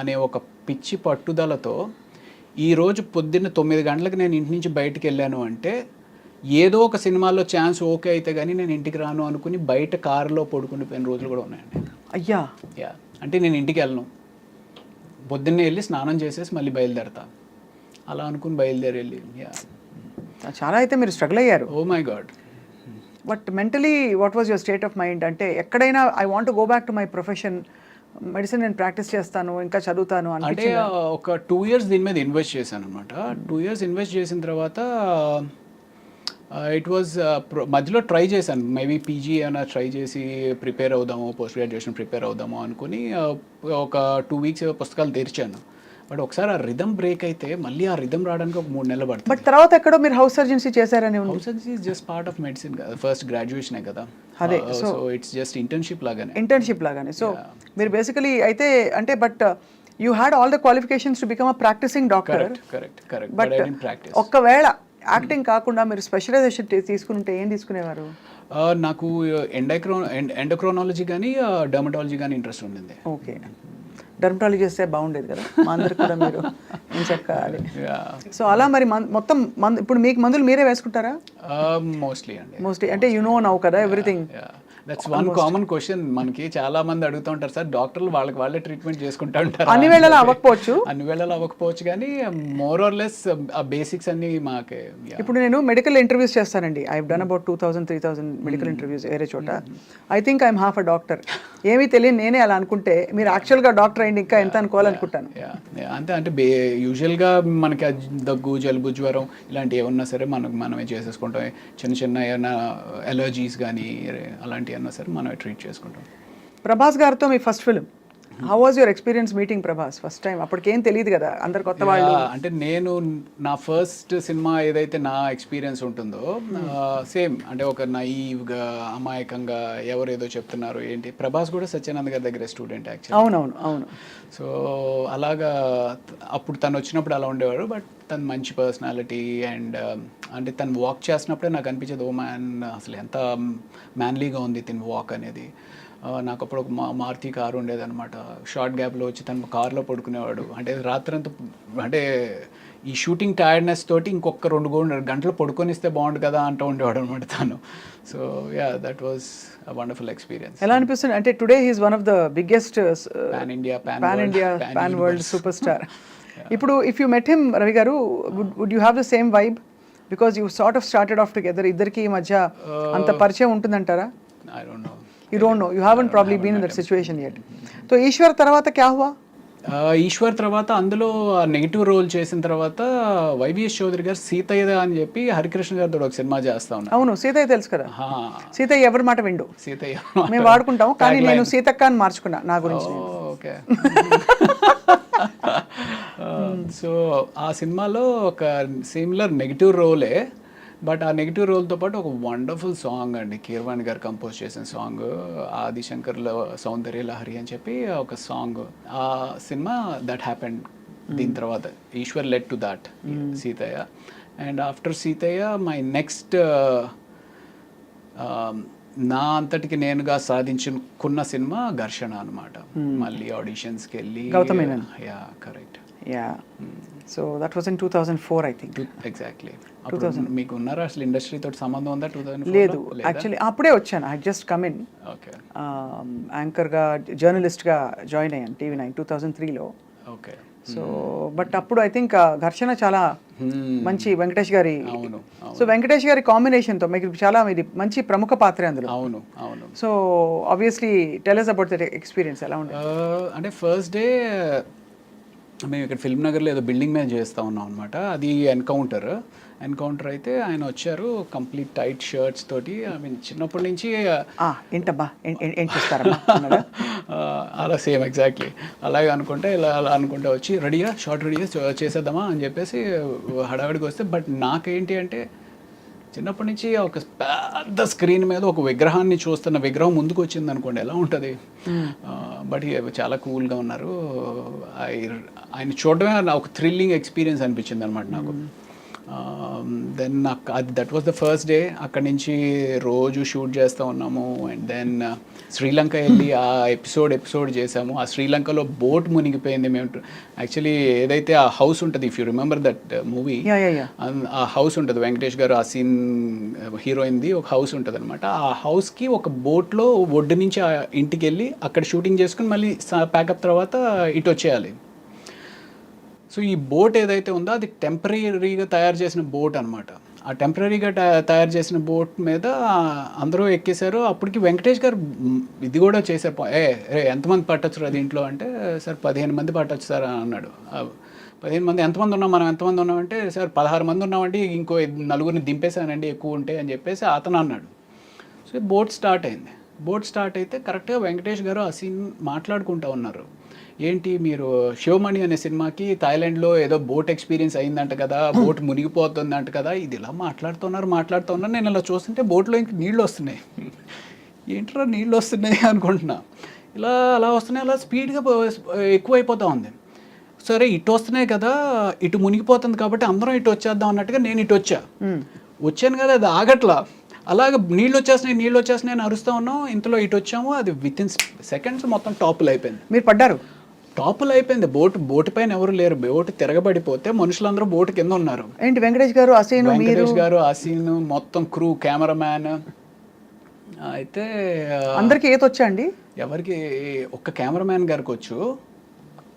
అనే ఒక పిచ్చి పట్టుదలతో ఈరోజు పొద్దున్న 9 గంటలకు నేను ఇంటి నుంచి బయటకు వెళ్ళాను అంటే, ఏదో ఒక సినిమాలో ఛాన్స్ ఓకే అయితే కానీ నేను ఇంటికి రాను అనుకుని బయట కారులో పడుకునిపోయిన రోజులు కూడా ఉన్నాయండి. అయ్యా. అంటే నేను ఇంటికి వెళ్ళను, పొద్దున్నే వెళ్ళి స్నానం చేసేసి మళ్ళీ బయలుదేరతా, అలా అనుకుని బయలుదేరి చాలా అయితే మీరు స్ట్రగుల్ అయ్యారు. Oh my god. But mentally what was your state of mind? అంటే ఎక్కడైనా I want to go back to my profession, medicine నేను ప్రాక్టీస్ చేస్తాను, ఇంకా చదువుతాను అంటే ఒక 2 years దీని మీద ఇన్వెస్ట్ చేశాను అనమాట. 2 years ఇన్వెస్ట్ చేసిన తర్వాత ఇట్ వాజ్ మధ్యలో ట్రై చేశాను, మేబీ పీజీ ఏమైనా ట్రై చేసి ప్రిపేర్ అవుదాము, పోస్ట్ గ్రాడ్యుయేషన్ ప్రిపేర్ అవుదాము అనుకుని ఒక 2 weeks పుస్తకాలు తెరిచాను. బట్ ఒకసారి ఆ రిథమ్ బ్రేక్ అయితే మళ్ళీ ఆ రిథమ్ రావడానికి ఒక 3 నెలలు పడుతుంది. బట్ తర్వాత ఎక్కడో మీరు హౌస్ సర్జన్సీ చేశారని? House surgeoncy is just part of medicine కదా, ఫస్ట్ గ్రాడ్యుయేషనే కదా. అదే, సో ఇట్స్ జస్ట్ ఇంటర్న్షిప్ లాగానే. సో మీరు బేసికలీ అయితే అంటే, but you had all the qualifications to become a practising doctor. Correct. But ఒక్కవేళ యాక్టింగ్ కాకుండా మీరు స్పెషలైజేషన్ తీసుకుంటే ఏం తీసుకునేవారు? నాకు ఎండోక్రోనాలజీ కానీ డర్మటాలజీ కానీ ఇంట్రెస్ట్ ఉండింది. ఓకే. డర్మటాలజీ చేస్తే బాగుండేది కదా, మా అందరికి కూడా మీరు ఏం చెప్పాలి. Yeah. సో అలా మరి మొత్తం ఇప్పుడు మీకు మందులు మీరే వేసుకుంటారా? మోస్ట్లీ అండి. మోస్ట్లీ అంటే యు నో నౌ కదా everything. That's one common question మనకి చాలా మంది అడుగుతూ ఉంటారు సార్, డాక్టర్లు వాళ్ళే ట్రీట్మెంట్ చేసుకుంటా ఉంటారు. అన్ని వేళలా అవ్వకపోవచ్చు, అన్ని వేళలా అవ్వకపోవచ్చు, కానీ మోర్ ఆర్ లెస్ ఆ బేసిక్స్ అన్ని మాకే. ఇప్పుడు నేను మెడికల్ ఇంటర్వ్యూస్ చేస్తానండి. I done about 2000-3000 medical interviews వేరే చోట. I think I'm half a doctor. ఏమీ తెలియదు నేనే అలా అనుకుంటే, మీరు యాక్చువల్గా డాక్టర్ అయింది ఇంకా ఎంత అనుకోవాలనుకుంటాను. అంటే యూజువల్గా మనకి దగ్గు, జలుబు, జ్వరం ఇలాంటివి ఏమన్నా సరే మనమే చేసేసుకుంటాం. చిన్న ఏమైనా ఎలర్జీస్ కానీ అలాంటివి అన్నా సరే మనమే ట్రీట్ చేసుకుంటాం. ప్రభాస్ గారితో మీ first film, how was your experience meeting Prabhas first time? అప్పటికేం తెలియదు కదా, అందరు కొత్త వాళ్ళు. అంటే నేను నా ఫస్ట్ సినిమా ఏదైతే నా ఎక్స్పీరియన్స్ ఉంటుందో సేమ్ అంటే ఒక నైవ్గా, అమాయకంగా ఎవరేదో చెప్తున్నారు ఏంటి. ప్రభాస్ కూడా సత్యానంద్ గారి దగ్గర స్టూడెంట్ యాక్చువల్లీ. అవును. సో అలాగా అప్పుడు తను వచ్చినప్పుడు అలా ఉండేవాడు. బట్ తను మంచి పర్సనాలిటీ అండ్ అంటే తను వాక్ చేసినప్పుడే నాకు అనిపించేది, ఓ మ్యాన్ అసలు ఎంత మ్యాన్లీగా ఉంది తిని వాక్ అనేది. నాకు అప్పుడు ఒక మారుతి కారు ఉండేదన్నమాట. షార్ట్ గ్యాప్లో వచ్చి తను కార్లో పడుకునేవాడు. అంటే రాత్రంతా అంటే ఈ షూటింగ్ టైర్డ్నెస్ తోటి ఇంకొక 2 గంటలు పడుకొనిస్తే బాగుండు కదా అంటూ ఉండేవాడు అనమాట తను. So that was a wonderful experience. ఎలా అనిపిస్తుంది అంటే today he's one of the biggest pan world super star. ఇప్పుడు if you met him Ravi గారు, would you have the same vibe? Because you sort of started off together. ఇద్దరికి ఈ మధ్య అంత పరిచయం ఉంటుందంటారా? I don't know. You don't know. You haven't probably been in that situation yet. So Eshwar తర్వాత క్యా హువా? ఈశ్వర్ తర్వాత అందులో నెగిటివ్ రోల్ చేసిన తర్వాత వైవిఎస్ చౌదరి గారు సీతయ్య అని చెప్పి హరికృష్ణ గారితో ఒక సినిమా చేస్తా ఉన్నారు. అవును, సీతయ్య తెలుసు కదా. సీతయ్య ఎవరి మాట విండు, సీతయ్య మేము వాడుకుంటాం, కానీ నేను సీతక్క అని మార్చుకున్నా నా గురించి. ఓకే. సో ఆ సినిమాలో ఒక సిమిలర్ నెగిటివ్ రోలే, బట్ ఆ నెగిటివ్ రోల్తో పాటు ఒక వండర్ఫుల్ సాంగ్ అండి, కీరవాణి గారు కంపోజ్ చేసిన సాంగ్, ఆదిశంకర్లో సౌందర్య లహరి అని చెప్పి ఒక సాంగ్. ఆ సినిమా దట్ హ్యాపెండ్. దీని తర్వాత Eshwar led to that Seethayya. And after Seethayya my next నా అంతటికి నేనుగా సాధించుకున్న సినిమా ఘర్షణ అనమాట. మళ్ళీ ఆడిషన్స్కి వెళ్ళి. Yeah correct. Yeah. So that was in 2004 I think. Exactly. మీకు ఉన్నారా అసలు ఇండస్ట్రీ తోటి సంబంధం ఉందా? 2004 లేదు యాక్చువల్లీ, అప్పుడే వచ్చాను. I just come in. Okay. యాంకర్గా, జర్నలిస్ట్గా జాయిన్ అయ్యాను TV9 2003లో. ఓకే. సో బట్ అప్పుడు ఐ థింక్ ఘర్షణ చాలా మంచి వెంకటేష్ గారి. అవును. సో వెంకటేష్ గారి కాంబినేషన్తో మీకు చాలా ఇది మంచి ప్రముఖ పాత్ర అందులో. అవును. So obviously tell us about that experience. ఎలా ఉంది? అంటే ఫస్ట్ డే మేము ఇక్కడ ఫిల్మ్ నగర్లో ఏదో బిల్డింగ్ మీద చేస్తూ ఉన్నాం అనమాట. అది ఎన్కౌంటర్ అయితే ఆయన వచ్చారు కంప్లీట్ టైట్ షర్ట్స్ తోటి. ఐ మీన్ చిన్నప్పటి నుంచి ఏంటబ్బా ఏం చేస్తారమ్మా అలా సేమ్ ఎగ్జాక్ట్లీ అలాగే అనుకుంటే అలా అనుకుంటే వచ్చి రెడీగా షార్ట్ రెడీగా చేసేద్దామా అని చెప్పేసి హడావిడికి వస్తే, బట్ నాకేంటి అంటే చిన్నప్పటి నుంచి ఒక పెద్ద స్క్రీన్ మీద ఒక విగ్రహాన్ని చూస్తున్న విగ్రహం ముందుకు వచ్చింది అనుకోండి ఎలా ఉంటుంది. బట్ చాలా కూల్గా ఉన్నారు. ఆయన చూడడమే ఒక థ్రిల్లింగ్ ఎక్స్పీరియన్స్ అనిపించింది అనమాట నాకు. దెన్ అది that was the first day. అక్కడి నుంచి రోజు షూట్ చేస్తూ ఉన్నాము. అండ్ దెన్ శ్రీలంక వెళ్ళి ఆ ఎపిసోడ్ చేసాము. ఆ శ్రీలంకలో బోట్ మునిగిపోయింది. మేము యాక్చువల్లీ ఏదైతే ఆ హౌస్ ఉంటుంది, if you remember that movie, ఆ హౌస్ ఉంటుంది వెంకటేష్ గారు ఆ సీన్ హీరోయిన్ది ఒక హౌస్ ఉంటుంది అనమాట. ఆ హౌస్కి ఒక బోట్లో ఒడ్డు నుంచి ఆ ఇంటికి వెళ్ళి అక్కడ షూటింగ్ చేసుకుని మళ్ళీ ప్యాకప్ తర్వాత ఇటు వచ్చేయాలి. సో ఈ బోట్ ఏదైతే ఉందో అది టెంపరీగా తయారు చేసిన బోట్ అనమాట. ఆ టెంపరీగా తయారు చేసిన బోట్ మీద అందరూ ఎక్కేశారు. అప్పటికి వెంకటేష్ గారు ఇది కూడా చేశారు. ఎంతమంది పట్టొచ్చు దీంట్లో అంటే, సార్ 15 మంది పట్టొచ్చు సార్ అని అన్నాడు. 15 మంది ఎంతమంది ఉన్నాం, మనం ఎంతమంది ఉన్నామంటే, సార్ 16 మంది ఉన్నామండి, ఇంకో 4 దింపేశానండి ఎక్కువ ఉంటే అని చెప్పేసి అతను అన్నాడు. సో బోట్ స్టార్ట్ అయింది. బోట్ స్టార్ట్ అయితే కరెక్ట్గా వెంకటేష్ గారు ఆ సీన్ మాట్లాడుకుంటూ ఉన్నారు. ఏంటి మీరు శివమణి అనే సినిమాకి థాయిలాండ్లో ఏదో బోట్ ఎక్స్పీరియన్స్ అయిందంట కదా, బోట్ మునిగిపోతుందంట కదా, ఇది ఇలా మాట్లాడుతున్నారు. నేను ఇలా చూస్తుంటే బోట్లో ఇంక నీళ్ళు వస్తున్నాయి. ఏంట్రా నీళ్ళు వస్తున్నాయి అనుకుంటున్నా. అలా వస్తున్నాయి, అలా స్పీడ్గా ఎక్కువైపోతూ ఉంది. సరే ఇటు వస్తున్నాయి కదా, ఇటు మునిగిపోతుంది కాబట్టి అందరం ఇటు వచ్చేద్దాం అన్నట్టుగా నేను ఇటు వచ్చాను కదా, అది ఆగట్లా. అలాగే నీళ్ళు వచ్చేస్తున్నాయి అని అరుస్తూ ఉన్నాం. ఇంతలో ఇటు వచ్చాము, అది విత్ ఇన్ సెకండ్స్ మొత్తం టాపులు అయిపోయింది. మీరు పడ్డారు? టాపుల్ అయిపోయింది. బోటు పైన ఎవరు లేరు. బోటు తిరగబడిపోతే మనుషులందరూ బోటు కింద ఉన్నారు. ఏంటి వెంకటేష్ గారు, అసీను, మీరు, వెంకటేష్ గారు, అసీన్, మొత్తం క్రూ, కెమెరామ్యాన్. అయితే అందరికి ఈత వచ్చా అండి? ఎవరికి, ఒక్క కెమెరామ్యాన్ గారికి వచ్చు.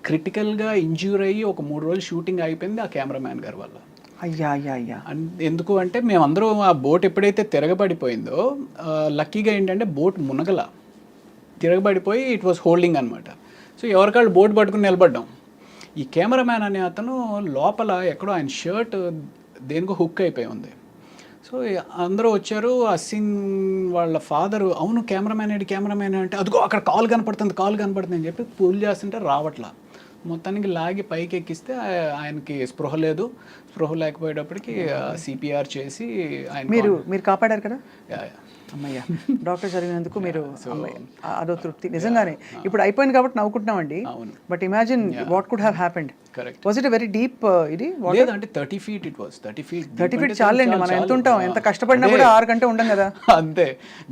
క్రిటికల్గా ఇంజ్యూర్ అయ్యి ఒక 3 రోజులు షూటింగ్ అయిపోయింది ఆ కెమెరామ్యాన్ గారి వల్ల. అయ్యా అయ్యా అయ్యా. ఎందుకు అంటే మేమందరం ఆ బోట్ ఎప్పుడైతే తిరగబడిపోయిందో లక్కీగా ఏంటంటే బోట్ మునగల, తిరగబడిపోయి ఇట్ వాస్ హోల్డింగ్ అనమాట. సో ఎవరికాళ్ళు బోట్ పట్టుకుని నిలబడ్డాం. ఈ కెమెరామ్యాన్ అనే అతను లోపల ఎక్కడో ఆయన షర్ట్ దేనికో హుక్ అయిపోయి ఉంది. సో అందరూ వచ్చారు. అసిన్ వాళ్ళ ఫాదరు, అవును కెమెరామ్యాన్ అంటే అదిగో అక్కడ కాల్ కనపడుతుంది అని చెప్పి పూల్ చేస్తుంటే రావట్లా. మొత్తానికి లాగి పైకి ఎక్కిస్తే ఆయనకి స్పృహ లేకపోయేటప్పటికి సిపిఆర్ చేసి ఆయన మీరు కాపాడారు కదా. అమ్మయ్య, డాక్టర్ చదివినందుకు మీరు అదో తృప్తి నిజంగానే. ఇప్పుడు అయిపోయింది కాబట్టి నవ్వుకుంటున్నామండి. But imagine what could have happened. Was it very deep? ఇది అంటే 30 feet ఇట్ వాస్. 30 feet చాలండి. మనం ఎంత ఉంటాం, ఎంత కష్టపడినా కూడా 6 గంటలు ఉండం కదా. అంతే,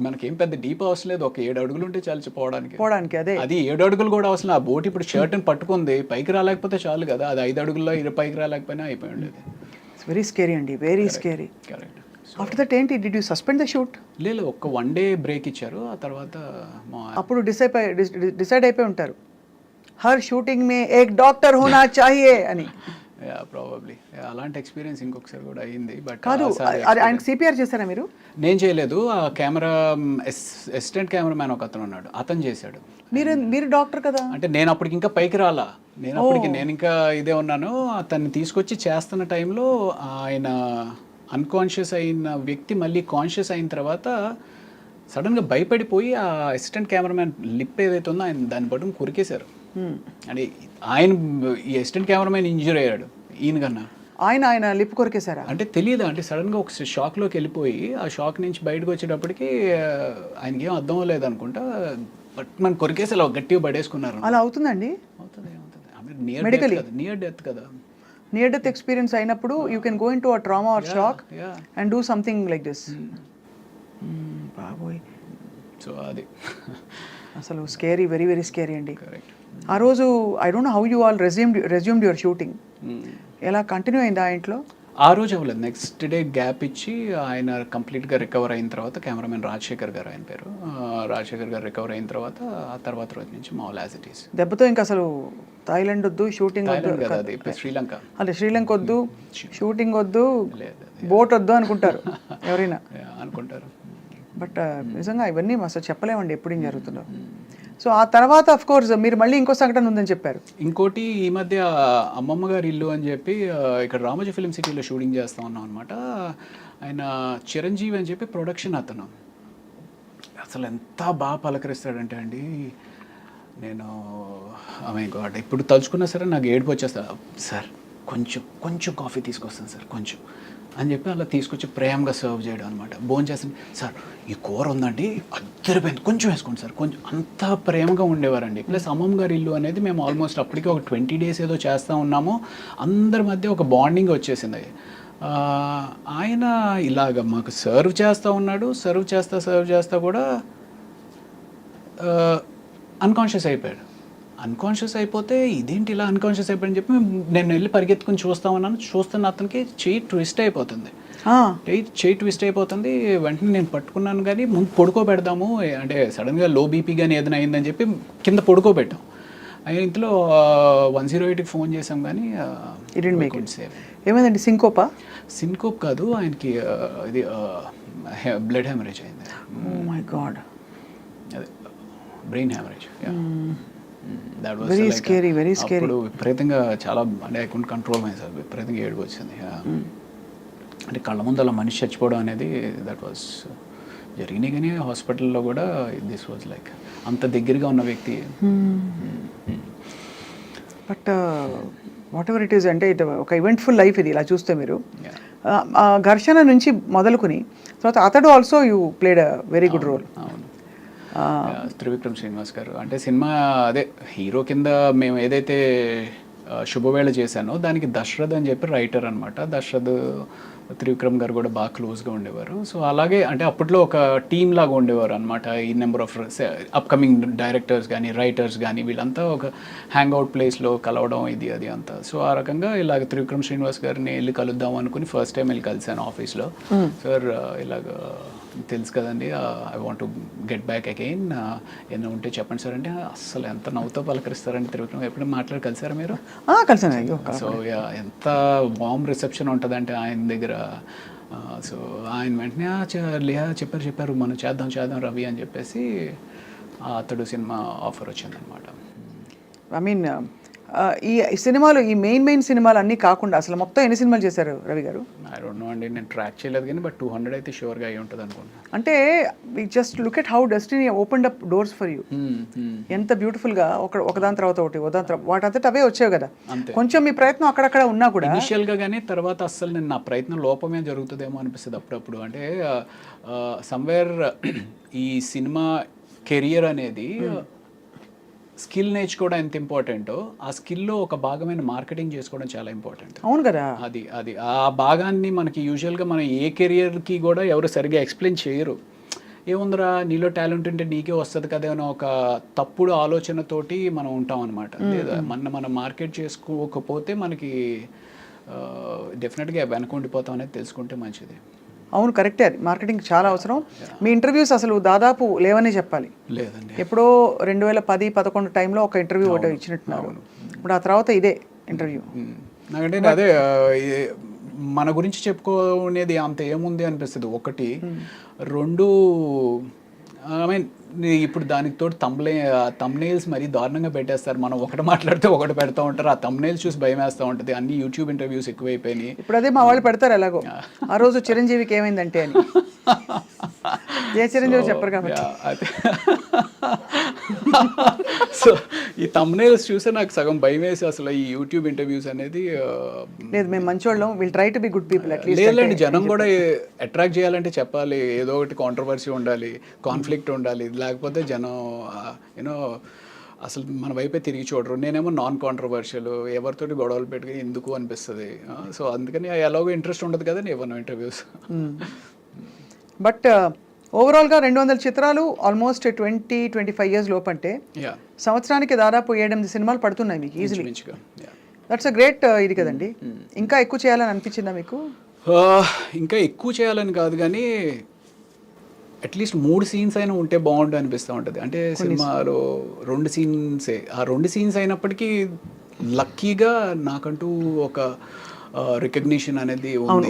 మనకేం పెద్ద డీప్ అవసరం లేదు. ఒక 7 అడుగులు ఉంటే చాలు పోవడానికి. అది 7 అడుగులు కూడా అవసరం. ఆ బోట్ ఇప్పుడు షర్ట్ని పట్టుకుంది, పైకి రాలేకపోతే చాలు కదా. అది 5 అడుగుల్లో పైకి రాలేకపోయినా అయిపోయి ఉండేది. వెరీ స్కేరీ అండి, very scary. Correct. After that ఏంటి, did you suspend the shoot? లేదు, ఒక 1 day బ్రేక్ ఇచ్చారు. ఆ తర్వాత అప్పుడు డిసైడ్ అయిపోయి ఉంటారు, హర్ షూటింగ్ మే ఏక్ డాక్టర్ హోనా చాహియే అని. ప్రాబబ్లీ అలాంటి ఎక్స్పీరియన్స్ ఇంకొకసారి కూడా అయింది. బట్ కాదు, ఆయన సిపిఆర్ చేశారా మీరు? నేను చేయలేదు. ఆ అసిస్టెంట్ కెమెరామ్యాన్ ఒక అతను ఉన్నాడు, అతను చేశాడు. మీరు డాక్టర్ కదా. అంటే నేను అప్పటికి ఇంకా పైకి రాలా. నేను ఇంకా ఇదే ఉన్నాను. అతన్ని తీసుకొచ్చి చేస్తున్న టైంలో ఆయన అన్కాన్షియస్ అయిన వ్యక్తి మళ్ళీ కాన్షియస్ అయిన తర్వాత సడన్గా భయపడిపోయి ఆ అసిస్టెంట్ కెమెరామ్యాన్ లిప్ ఏదైతే ఉందో ఆయన దాన్ని పట్టుకుని కొరికేశారు. అంటే ఆయన, ఈ అసిస్టెంట్ కెమెరామ్యాన్ ఇంజ్యూర్ అయ్యాడు ఈయన కన్నా. ఆయన లిప్ కొరికేశారా? అంటే తెలియదు, అంటే సడన్గా ఒక షాక్లోకి వెళ్ళిపోయి ఆ షాక్ నుంచి బయటకు వచ్చేటప్పటికి ఆయనకి ఏం అర్థం లేదు అనుకుంటా, బట్ మనం కొరికేసి అలా గట్టిగా పడేసుకున్నారు. అలా అవుతుందండి? అవుతుంది. నియర్ డెత్ కదా. నియర్ డెత్ ఎక్స్పీరియన్స్ అయినప్పుడు you can go into a trauma or shock and do something like this. బాబోయ్. సో అది అసలు స్కేరీ, వెరీ వెరీ స్కేరీ అండి. ఆ రోజు I don't know how you all resumed your shooting. ఎలా continue అయింది ఆ ఇంట్లో? ఆ రోజు అవ్వలేదు. నెక్స్ట్ డే గ్యాప్ ఇచ్చి ఆయన కంప్లీట్గా రికవర్ అయిన తర్వాత, కెమెరామెన్ రాజశేఖర్ గారు ఆయన పేరు, రాజశేఖర్ గారు రికవర్ అయిన తర్వాత ఆ తర్వాత రోజు నుంచి మామూలు యాజ్ ఇట్ ఈస్. దెబ్బతో ఇంకా అసలు థాయిలాండ్ వద్దు, షూటింగ్ వద్దు, శ్రీలంక, అదే శ్రీలంక వద్దు, షూటింగ్ వద్దు, బోట్ వద్దు అనుకుంటారు ఎవరైనా అనుకుంటారు. బట్ నిజంగా ఇవన్నీ అసలు చెప్పలేమండి ఎప్పుడు ఏం జరుగుతుందో. సో ఆ తర్వాత అఫ్ కోర్స్ మీరు మళ్ళీ ఇంకో సంఘటన ఉందని చెప్పారు. ఇంకోటి, ఈ మధ్య అమ్మమ్మ గారి ఇల్లు అని చెప్పి ఇక్కడ రామోజీ ఫిలిం సిటీలో షూటింగ్ చేస్తూ ఉన్నాం అనమాట. ఆయన చిరంజీవి అని చెప్పి ప్రొడక్షన్ అతను. అసలు ఎంత బాగా పలకరిస్తాడంటే అండి, నేను గాడ్ ఇప్పుడు తలుచుకున్నా సరే నాకు ఏడుపు వచ్చేస్తా. సార్ కొంచెం కాఫీ తీసుకొస్తాను సార్ కొంచెం అని చెప్పి అలా తీసుకొచ్చి ప్రేమగా సర్వ్ చేయడం అనమాట. భోజనం చేస్తాను, సార్ ఈ కూర ఉందండి అద్దరిపోయింది, కొంచెం వేసుకోండి సార్, కొంచెం. అంత ప్రేమగా ఉండేవారండి. ప్లస్ అమ్మమ్మ గారి ఇల్లు అనేది మేము ఆల్మోస్ట్ అప్పటికి ఒక 20 days ఏదో చేస్తూ ఉన్నాము. అందరి మధ్య ఒక బాండింగ్ వచ్చేసింది. ఆయన ఇలాగ మాకు సర్వ్ చేస్తూ ఉన్నాడు. సర్వ్ చేస్తా కూడా అన్కాన్షియస్ అయిపోయాడు. అన్కాన్షియస్ అయిపోతే ఇదేంటి ఇలా అన్కాన్షియస్ అయిపోయాడని చెప్పి నేను వెళ్ళి పరిగెత్తుకుని చూస్తున్న అతనికి చెయ్యి ట్విస్ట్ అయిపోతుంది. వెంటనే నేను పట్టుకున్నాను, కానీ ముందు పడుకోబెడదాము అంటే సడన్గా లో బీపీ కానీ ఏదైనా అయిందని చెప్పి కింద పడుకోబెట్టాం. అయిన ఇంట్లో 108కి ఫోన్ చేసాం, కానీ ఏమైందండి? సింకోప్ కాదు, ఆయనకి ఇది బ్లడ్ హెమరేజ్ అయింది. Oh my god. అదే brain haemorrhage. Very scary, very scary. విపరీతంగా చాలా, అంటే I couldn't control myself. విపరీతంగా ఏడుపు వచ్చింది. అంటే కళ్ళ ముందు అలా మనిషి చచ్చిపోవడం అనేది దట్ వాజ్ జరిగినాయి. కానీ హాస్పిటల్లో కూడా దిస్ వాజ్ లైక్ అంత దగ్గరగా ఉన్న వ్యక్తి. But what ever it is, అంటే ఇది ఒక ఈవెంట్ఫుల్ లైఫ్ ఇది ఇలా చూస్తే మీరు. ఘర్షణ నుంచి మొదలుకొని తర్వాత అతడు also you played a very good role. అవును. త్రివిక్రమ్ శ్రీనివాస్ గారు అంటే సినిమా అదే హీరో కింద మేము ఏదైతే శుభవేళ చేశాను. దానికి దశరథ్ అని చెప్పి రైటర్ అనమాట. దశరథ్ త్రివిక్రమ్ గారు కూడా బాగా క్లోజ్గా ఉండేవారు. సో అలాగే అంటే అప్పట్లో ఒక టీమ్ లాగా ఉండేవారు అనమాట. ఈ నెంబర్ ఆఫ్ అప్కమింగ్ డైరెక్టర్స్ కానీ రైటర్స్ కానీ వీళ్ళంతా ఒక హ్యాంగ్అవుట్ ప్లేస్లో కలవడం ఇది అది అంతా. సో ఆ రకంగా ఇలాగ త్రివిక్రమ్ శ్రీనివాస్ గారిని వెళ్ళి కలుద్దాం అనుకుని ఫస్ట్ టైం వెళ్ళి కలిశాను ఆఫీస్లో. సార్ ఇలాగ తెలుసు కదండి, I want to get back again, ఏమైనా ఉంటే చెప్పండి సార్ అంటే అసలు ఎంత నవ్వుతో పలకరిస్తారండి త్రివిక్రమ్. ఎప్పుడు మాట్లాడి కలిసారా మీరు? కలిసాను. సో ఎంత వామ్ రిసెప్షన్ ఉంటుందంటే ఆయన దగ్గర. సో ఆయన వెంటనే చెప్పారు మనం చేద్దాం రవి అని చెప్పేసి అతడు సినిమా ఆఫర్ వచ్చిందనమాట. ఐ మీన్ ఈ సినిమాలు, ఈ మెయిన్ సినిమాలు అన్నీ కాకుండా అసలు మొత్తం ఎన్ని సినిమాలు చేశారు రవి గారు? ఐ డోంట్ నో అండి, నేను ట్రాక్ చేయలేదు కానీ బట్ 200 అయితే షూర్గా అయ్యి ఉంటుంది అనుకుంటున్నాను. అంటే just look at how destiny opened up doors for you. ఎంత బ్యూటిఫుల్గా ఒకదాని తర్వాత ఒకటి వాటంతట అవే వచ్చావు కదా. కొంచెం మీ ప్రయత్నం అక్కడక్కడ ఉన్నా కూడా ఇనిషియల్గా, కానీ తర్వాత అస్సలు నేను నా ప్రయత్నం లోపమే జరుగుతుందేమో అనిపిస్తుంది అప్పుడప్పుడు. అంటే సమ్వేర్ ఈ సినిమా కెరియర్ అనేది స్కిల్ నేర్చుకోవడం ఎంత ఇంపార్టెంటో, ఆ స్కిల్లో ఒక భాగమైన మార్కెటింగ్ చేసుకోవడం చాలా ఇంపార్టెంట్. అవును కదా. అది ఆ భాగాన్ని మనకి యూజువల్గా మనం ఏ కెరియర్కి కూడా ఎవరు సరిగ్గా ఎక్స్ప్లెయిన్ చేయరు. ఏముందిరా నీలో టాలెంట్ ఉంటే నీకే వస్తుంది కదా అని ఒక తప్పుడు ఆలోచనతోటి మనం ఉంటాం అనమాట. లేదా మనం మార్కెట్ చేసుకోకపోతే మనకి డెఫినెట్గా వెనకుండిపోతాం అనేది తెలుసుకుంటే మంచిది. అవును, కరెక్టే. అది మార్కెటింగ్ చాలా అవసరం. మీ ఇంటర్వ్యూస్ అసలు దాదాపు లేవనే చెప్పాలి. లేదండి, ఎప్పుడో 2010-11 టైంలో ఒక ఇంటర్వ్యూ ఒకటి ఇచ్చినట్టున్నారు. ఇప్పుడు ఆ తర్వాత ఇదే ఇంటర్వ్యూ. నాకంటే అదే మన గురించి చెప్పుకునేది అంత ఏముంది అనిపిస్తుంది. ఒకటి, రెండు, ఐ మీన్ ఇప్పుడు దానికి తోడు తమ్నెయిల్స్ మరీ దారుణంగా పెట్టేస్తారు. మనం ఒకటి మాట్లాడితే ఒకటి పెడతా ఉంటారు. ఆ తమ్నెయిల్స్ చూసి భయం వేస్తూ ఉంటుంది. అన్ని యూట్యూబ్ ఇంటర్వ్యూస్ ఎక్కువైపోయినాయి. ఇప్పుడు అదే మా వాళ్ళు పెడతారు ఎలాగో. ఆ రోజు చిరంజీవికి ఏమైందంటే అని. ఏ చిరంజీవి చెప్పరు కాబట్టి. సో ఈ తమ్నెయిల్స్ చూస్తే నాకు సగం భయం వేసి అసలు ఈ యూట్యూబ్ ఇంటర్వ్యూస్ అనేది లేదు, మేము మంచోళ్ళం, will try to be good people. లేదండి, జనం కూడా అట్రాక్ట్ చేయాలంటే చెప్పాలి, ఏదో ఒకటి కాంట్రవర్సీ ఉండాలి, కాన్ఫ్లిక్ట్ ఉండాలి. లేకపోతే జనం యూనో అసలు మన వైపే తిరిగి చూడరు. నేనేమో నాన్ కాంట్రవర్షియల్, ఎవరితోటి గొడవలు పెట్టుకుని ఎందుకు అనిపిస్తుంది. సో అందుకని ఎలాగో ఇంట్రెస్ట్ ఉండదు కదా ఇవ్వను ఇంటర్వ్యూస్. బట్ ఓవరాల్గా 200 చిత్రాలు, ఆల్మోస్ట్ 20-25 ఇయర్స్ లోపు, అంటే సంవత్సరానికి దాదాపు 7-8 సినిమాలు పడుతున్నాయి మీకు ఈజీలీ. దట్స్ అ గ్రేట్ ఇది కదండి. ఇంకా ఎక్కువ చేయాలని అనిపించిందా మీకు? ఇంకా ఎక్కువ చేయాలని కాదు కానీ అట్లీస్ట్ 3 సీన్స్ అయినా ఉంటే బాగుండు అనిపిస్తూ ఉంటుంది. అంటే సినిమాలో 2 సీన్సే, ఆ 2 సీన్స్ అయినప్పటికీ లక్కీగా నాకంటూ ఒక రికగ్నిషన్ అనేది ఉంది.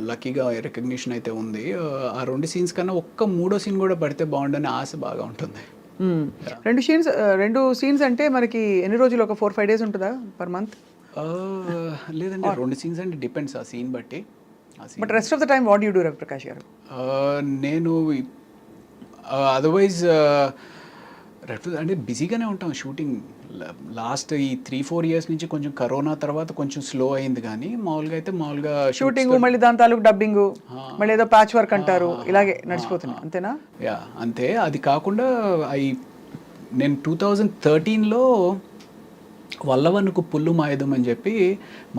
లక్కీగా రికగ్నిషన్ అయితే ఉంది. ఆ 2 సీన్స్ కన్నా ఒక్క 3వ సీన్ కూడా పడితే బాగుండని ఆశ బాగా ఉంటుంది. 2 సీన్స్ అంటే మనకి ఎన్ని రోజులు, ఒక 4-5 డేస్ ఉంటుందా పర్ మంత్? లేదండి, 2 సీన్స్ అంటే డిపెండ్స్ ఆ సీన్ బట్టి. But rest of the time what you do Ravi Prakash గారు? నేను అదర్వైజ్ అంటే బిజీగానే ఉంటాం. షూటింగ్ లాస్ట్ ఈ 3-4 ఇయర్స్ నుంచి కొంచెం కరోనా తర్వాత కొంచెం స్లో అయింది, కానీ మామూలుగా అయితే షూటింగ్, మళ్ళీ దాని తాలూకు డబ్బింగ్, మళ్ళీ ఏదో ప్యాచ్ వర్క్ అంటారు, ఇలాగే నడిచిపోతున్నాయి అంతేనా? అంతే. అది కాకుండా నేను 2013లో వల్లవనుకు పుల్లు మాయుధం అని చెప్పి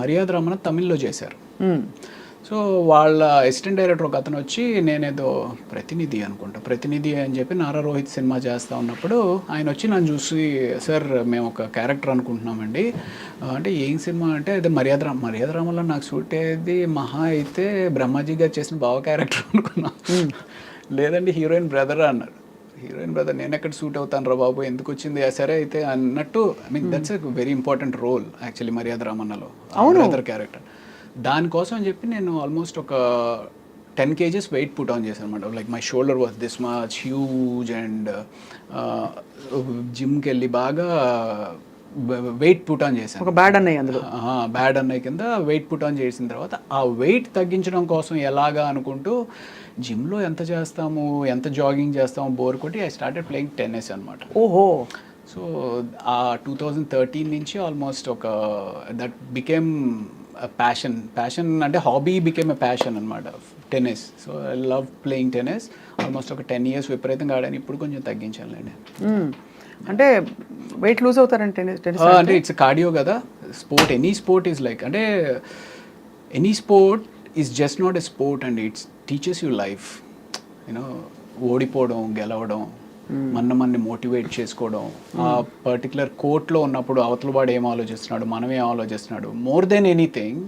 మర్యాద రమణ తమిళ్లో చేశారు. సో వాళ్ళ అసిస్టెంట్ డైరెక్టర్ ఒక అతను వచ్చి, నేనేదో ప్రతినిధి అని చెప్పి నారా రోహిత్ సినిమా చేస్తూ ఉన్నప్పుడు ఆయన వచ్చి నన్ను చూసి, సార్ మేము ఒక క్యారెక్టర్ అనుకుంటున్నామండి అంటే, ఏం సినిమా అంటే అదే మర్యాద రామలో నాకు సూట్ అయ్యేది మహా అయితే బ్రహ్మాజీ గారు చేసిన బావ క్యారెక్టర్ అనుకున్నా. లేదండి, హీరోయిన్ బ్రదర్ అన్నారు. హీరోయిన్ బ్రదర్ నేను ఎక్కడ సూట్ అవుతాను రా బాబు, ఎందుకు వచ్చింది సరే అయితే అన్నట్టు. I mean that's a very important role actually Maryada రామన్నలో, బ్రదర్ క్యారెక్టర్. దానికోసం అని చెప్పి నేను ఆల్మోస్ట్ ఒక 10 kgs వెయిట్ పుట్ ఆన్ చేశాను అనమాట. Like my shoulder was this much huge and జిమ్కి వెళ్ళి బాగా వెయిట్ పుట్ ఆన్ చేశాను. ఒక బ్యాడ్ అన్నయ్య కింద వెయిట్ పుట్ ఆన్ చేసిన తర్వాత ఆ వెయిట్ తగ్గించడం కోసం ఎలాగా అనుకుంటూ జిమ్లో ఎంత చేస్తాము, ఎంత జాగింగ్ చేస్తాము బోర్ కొట్టి ఐ స్టార్టెడ్ ప్లేయింగ్ టెన్నిస్ అనమాట. ఓహో. సో ఆ 2013 నుంచి ఆల్మోస్ట్ ఒక దట్ బికేమ్ ప్యాషన్ అంటే హాబీ బికేమ్ ఎ ప్యాషన్ అనమాట. Tennis. So I love playing tennis. Almost ఒక 10 years విపరీతంగా ఆడాను. ఇప్పుడు కొంచెం తగ్గించానులేండి. అంటే వెయిట్ లూజ్ అవుతారంటే టెన్నిస్ అంటే ఇట్స్ కార్డియో కదా sport. Any sport is like అంటే any sport is just not a sport and it's teaches you life. You know ఓడిపోవడం, గెలవడం, మనని మోటివేట్ చేసుకోవడం, ఆ పర్టికులర్ కోర్ట్లో ఉన్నప్పుడు అవతల వాడు ఏం ఆలోచిస్తున్నాడు, మనం ఏం ఆలోచిస్తున్నాడు, మోర్ దెన్ ఎనీథింగ్